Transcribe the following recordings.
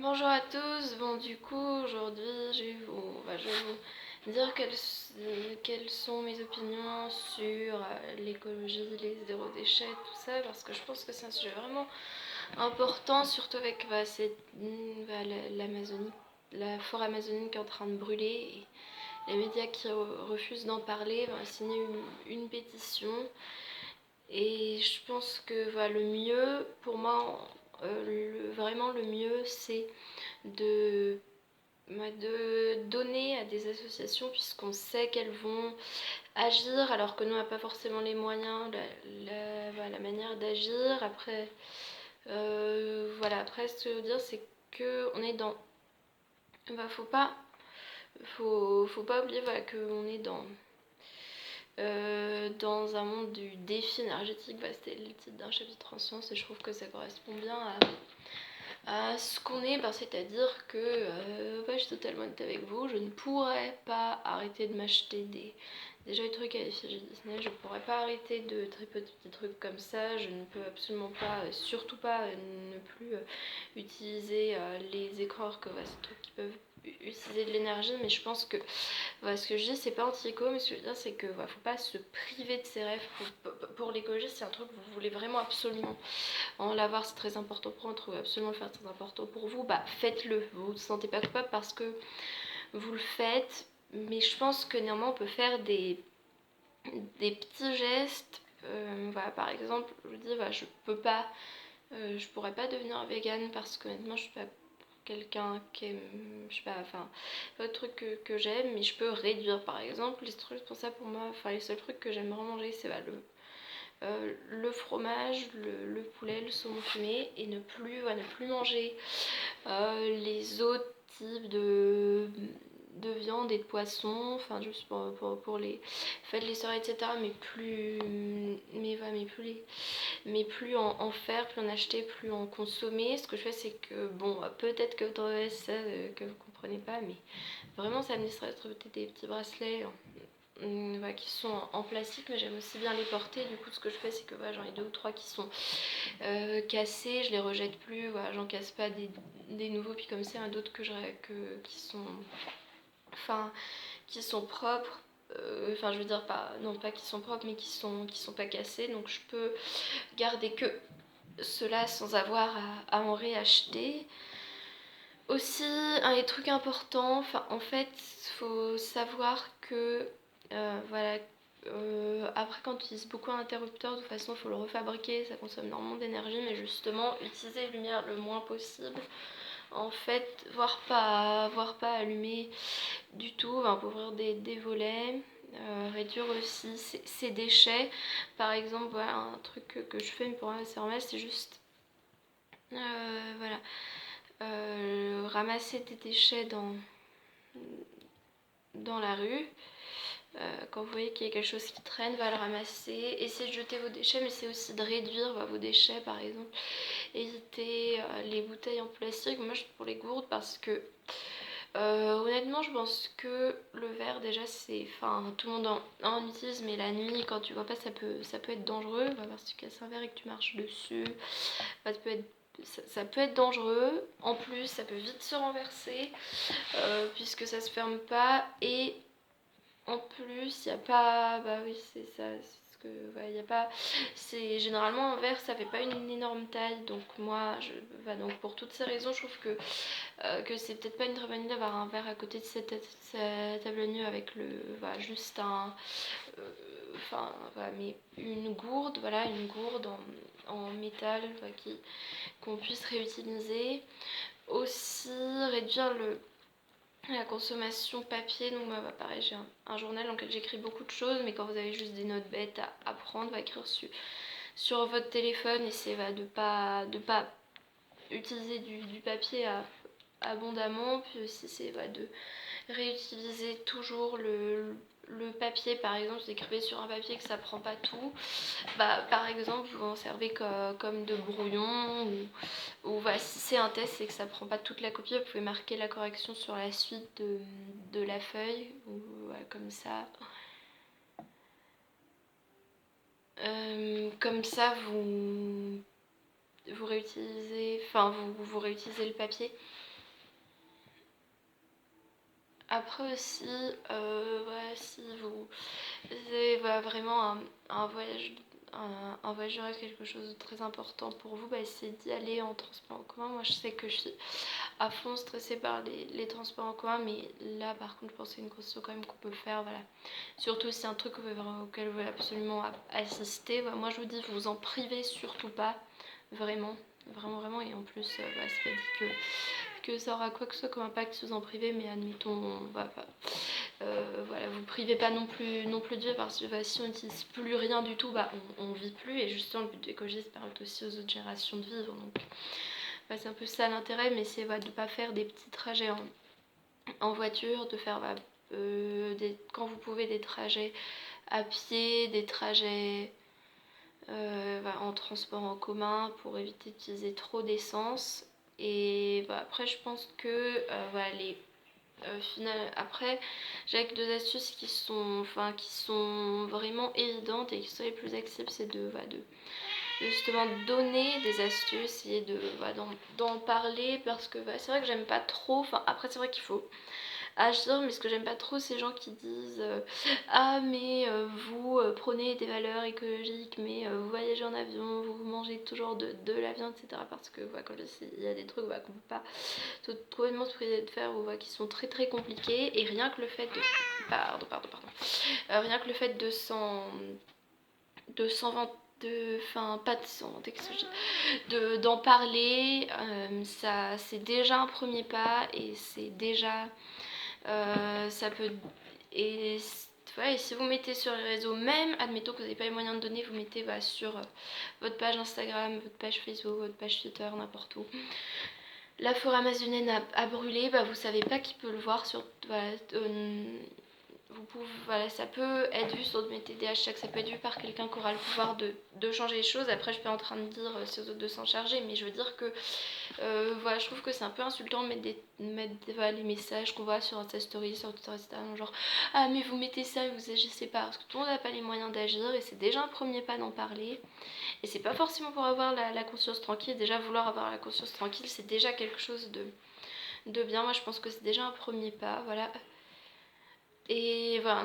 Bonjour à tous, bon du coup aujourd'hui je vais vous dire quelles sont mes opinions sur l'écologie, les zéro déchet, tout ça, parce que je pense que c'est un sujet vraiment important, surtout avec l'Amazonie, la forêt amazonienne qui est en train de brûler, et les médias qui refusent d'en parler vont signer une pétition. Et je pense que le mieux, pour moi, vraiment le mieux, c'est de donner à des associations, puisqu'on sait qu'elles vont agir alors que nous on n'a pas forcément les moyens, la manière d'agir. Après, après, ce que je veux dire, c'est qu'on est dans... faut pas oublier qu'on est dans un monde du défi énergétique. C'était le titre d'un chapitre en sciences et je trouve que ça correspond bien à ce qu'on est, c'est-à-dire que je suis totalement honnête avec vous, je ne pourrais pas arrêter de m'acheter déjà des trucs à l'effigie Disney, je ne pourrais pas arrêter de tripoter des petits trucs comme ça, je ne peux absolument pas, surtout pas ne plus utiliser les écrans, que c'est des trucs qui peuvent utiliser de l'énergie, mais je pense que ce que je dis, c'est pas anti-éco, mais ce que je veux dire, c'est que faut pas se priver de ses rêves. Pour l'écologie, c'est un truc que vous voulez vraiment absolument en l'avoir, c'est très important pour vous, trouvez absolument le faire très important pour vous, faites-le. Vous ne vous sentez pas coupable parce que vous le faites, mais je pense que néanmoins on peut faire des petits gestes. Par exemple, je vous dis, je peux pas, je pourrais pas devenir végane parce que honnêtement, je suis pas quelqu'un qui aime, je sais pas, pas de trucs que j'aime, mais je peux réduire par exemple les trucs pour ça pour moi. Les seuls trucs que j'aime vraiment manger, c'est le fromage, le poulet, le saumon fumé, et ne plus manger les autres types de viande et de poisson, juste pour les fêtes, les soirées, etc. Mais plus en faire, plus en acheter, plus en consommer. Ce que je fais, c'est que, peut-être que vous trouvez ça que vous comprenez pas, mais vraiment ça me laisserait trouver des petits bracelets qui sont en plastique, mais j'aime aussi bien les porter. Du coup, ce que je fais, c'est que j'en ai 2 ou 3 qui sont cassés, je les rejette plus, j'en casse pas des nouveaux, puis comme ça, d'autres qui sont propres. Je veux dire, pas qui sont propres, mais qui sont pas cassés, donc je peux garder que cela sans avoir à en réacheter. Aussi, un des trucs importants, en fait, faut savoir que après, quand on utilise beaucoup un interrupteur, de toute façon, il faut le refabriquer, ça consomme énormément d'énergie, mais justement, utiliser la lumière le moins possible. En fait, voire pas allumer du tout, pour ouvrir des volets, réduire aussi ses déchets. Par exemple, un truc que je fais, mais pour moi c'est normal, c'est juste ramasser des déchets dans la rue. Quand vous voyez qu'il y a quelque chose qui traîne, le ramasser. Essayez de jeter vos déchets, mais c'est aussi de réduire vos déchets, par exemple. Évitez les bouteilles en plastique. Moi, je suis pour les gourdes parce que honnêtement, je pense que le verre, déjà, c'est... tout le monde en utilise, mais la nuit, quand tu vois pas, ça peut être dangereux. Parce que tu casses un verre et que tu marches dessus, ça peut être dangereux. En plus, ça peut vite se renverser, puisque ça se ferme pas. Et en plus, il n'y a pas... oui, c'est ça. Y a pas... C'est généralement un verre, ça fait pas une énorme taille. Donc moi, donc pour toutes ces raisons, je trouve que c'est peut-être pas une très bonne idée d'avoir un verre à côté de cette table nuit avec juste un... mais une gourde, une gourde en métal qu'on puisse réutiliser. Aussi, réduire la consommation papier. Donc pareil, j'ai un journal dans lequel j'écris beaucoup de choses, mais quand vous avez juste des notes bêtes à prendre, écrire sur votre téléphone, essayez de pas utiliser du papier abondamment. Puis aussi, c'est de réutiliser toujours le papier. Par exemple, vous écrivez sur un papier que ça prend pas tout, par exemple vous en servez comme de brouillon, ou si c'est un test et que ça prend pas toute la copie, vous pouvez marquer la correction sur la suite de la feuille, ou comme ça. Comme ça vous réutilisez le papier. Après aussi, voilà, si vous avez voilà, vraiment un voyage, un voyage de rêve, quelque chose de très important pour vous, bah, c'est d'y aller en transport en commun. Moi je sais que je suis à fond stressée par les transports en commun, mais là par contre je pense que c'est une concession quand même qu'on peut faire, voilà. Surtout si c'est un truc auquel vous voulez absolument assister, bah, moi je vous dis, vous en privez surtout pas, vraiment, vraiment, vraiment, et en plus, bah, c'est pas dit que ça aura quoi que ce soit comme impact si vous en privez, mais admettons, voilà, vous privez pas non plus de vie, parce que bah, si on n'utilise plus rien du tout, bah, on vit plus, et justement le but de l'écologie, ça permet aussi aux autres générations de vivre, donc bah, c'est un peu ça l'intérêt, mais c'est de ne pas faire des petits trajets en voiture, de faire quand vous pouvez des trajets à pied, des trajets en transport en commun pour éviter d'utiliser trop d'essence. Et après je pense que après j'ai deux astuces qui sont vraiment évidentes et qui sont les plus accessibles, c'est de justement donner des astuces et d'en parler, parce que c'est vrai que j'aime pas trop, après c'est vrai qu'il faut agir, mais ce que j'aime pas trop, c'est les gens qui disent ah mais vous prenez des valeurs écologiques, mais vous voyagez en avion, vous mangez toujours de la viande, etc. Parce que comme je dis, il y a des trucs qu'on peut pas totalement se priver de faire, qui sont très très compliqués, et rien que le fait de pardon, rien que le fait de s'en vendre, enfin pas de s'en vanter, qu'est-ce que je dis, d'en parler, ça c'est déjà un premier pas, et c'est déjà ça peut. Et, ouais, et si vous mettez sur les réseaux, même admettons que vous n'avez pas les moyens de donner, vous mettez sur votre page Instagram, votre page Facebook, votre page Twitter, n'importe où, la forêt amazonienne a brûlé, vous savez pas qui peut le voir sur. Vous pouvez, ça peut être vu sur des hashtags, ça peut être vu par quelqu'un qui aura le pouvoir de changer les choses. Après, je suis pas en train de dire aux autres de s'en charger, mais je veux dire que je trouve que c'est un peu insultant de mettre les messages qu'on voit sur Insta Story, sur Twitter, etc. Genre ah mais vous mettez ça et vous agissez pas, parce que tout le monde n'a pas les moyens d'agir, et c'est déjà un premier pas d'en parler. Et c'est pas forcément pour avoir la conscience tranquille, déjà vouloir avoir la conscience tranquille, c'est déjà quelque chose de bien. Moi je pense que c'est déjà un premier pas, voilà. Et voilà,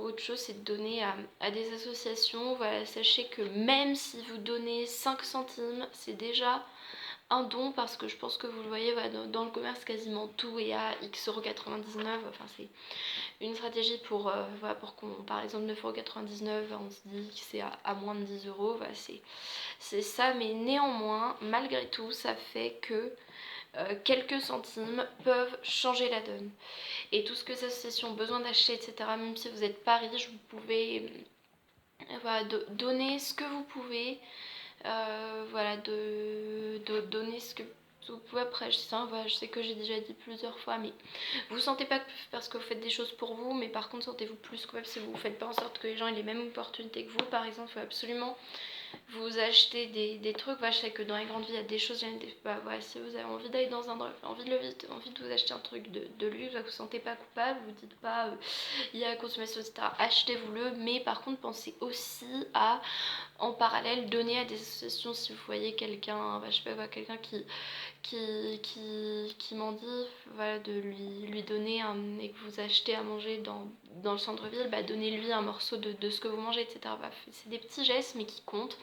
autre chose, c'est de donner à des associations. Voilà, sachez que même si vous donnez 5 centimes, c'est déjà un don, parce que je pense que vous le voyez, dans le commerce, quasiment tout est à X,99€. Enfin, c'est une stratégie pour qu'on, par exemple, 9,99€, on se dit que c'est à moins de 10€. Voilà, c'est ça, mais néanmoins, malgré tout, ça fait que quelques centimes peuvent changer la donne. Et tout ce que ces associations ont besoin d'acheter, etc., même si vous n'êtes pas riche, vous pouvez donner ce que vous pouvez. Donner ce que vous pouvez. Après, je sais que j'ai déjà dit plusieurs fois, mais vous sentez pas parce que vous faites des choses pour vous, mais par contre sentez-vous plus que si vous faites pas en sorte que les gens aient les mêmes opportunités que vous. Par exemple, il faut absolument vous achetez des trucs. Je sais que dans les grandes villes il y a des choses, si vous avez envie d'aller dans un envie de vous acheter un truc de luxe, vous vous sentez pas coupable, vous dites pas il y a la consommation, etc., achetez-vous-le. Mais par contre pensez aussi à, en parallèle, donner à des associations. Si vous voyez quelqu'un, quelqu'un qui mendie, de lui donner et que vous achetez à manger dans le centre-ville, donnez-lui un morceau de ce que vous mangez, etc. C'est des petits gestes mais qui comptent.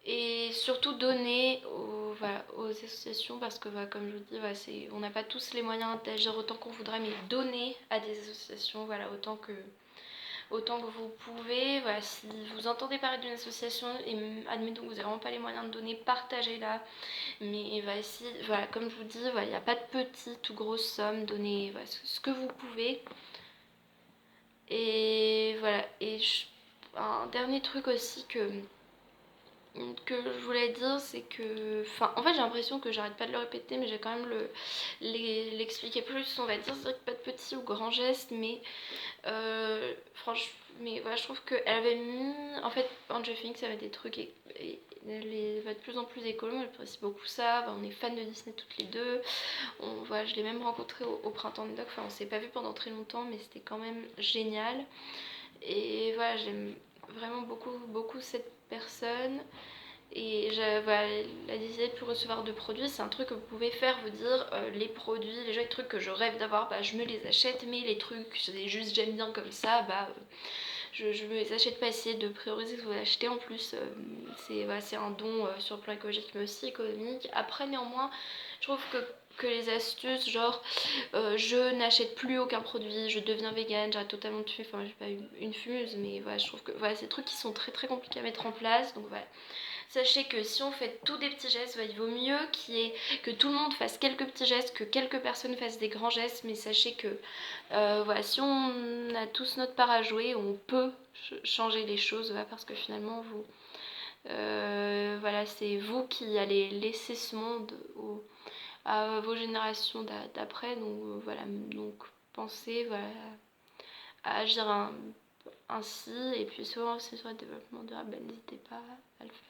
Et surtout donner aux associations, parce que comme je vous dis, on n'a pas tous les moyens d'agir autant qu'on voudrait, mais donner à des associations autant que vous pouvez. Si vous entendez parler d'une association et admettons que vous n'avez vraiment pas les moyens de donner, partagez-la. Mais comme je vous dis, il n'y a pas de petites ou grosses sommes, donnez ce que vous pouvez. Et voilà. Et un dernier truc aussi que je voulais dire, c'est que, en fait j'ai l'impression que j'arrête pas de le répéter, mais j'ai quand même l'expliquer plus, on va dire. C'est vrai que pas de petits ou grands gestes, mais franchement, je trouve qu'elle avait mis, en fait, Angel Phoenix avait des trucs, et elle va de plus en plus écolo. Moi j'apprécie beaucoup ça. On est fans de Disney toutes les deux. Je l'ai même rencontrée au printemps de Doc. On s'est pas vu pendant très longtemps, mais c'était quand même génial. Et j'aime vraiment beaucoup beaucoup cette personne. Et voilà, la disette pour recevoir de produits, c'est un truc que vous pouvez faire, vous dire les produits, les trucs que je rêve d'avoir, bah je me les achète, mais les trucs, c'est juste j'aime bien comme ça, bah je me les achète pas, essayer de prioriser ce que vous achetez. En plus c'est un don sur le plan écologique mais aussi économique. Après néanmoins je trouve que les astuces genre je n'achète plus aucun produit, je deviens végane, j'arrête totalement de fumer, enfin j'ai pas une fumeuse mais voilà je trouve que voilà, c'est des trucs qui sont très très compliqués à mettre en place, donc voilà. Sachez que si on fait tous des petits gestes, il vaut mieux que tout le monde fasse quelques petits gestes, que quelques personnes fassent des grands gestes, mais sachez que voilà, si on a tous notre part à jouer, on peut changer les choses, voilà, parce que finalement voilà, c'est vous qui allez laisser ce monde à vos générations d'après, donc voilà, donc pensez voilà, à agir ainsi, et puis souvent c'est sur le développement durable, n'hésitez pas à le faire.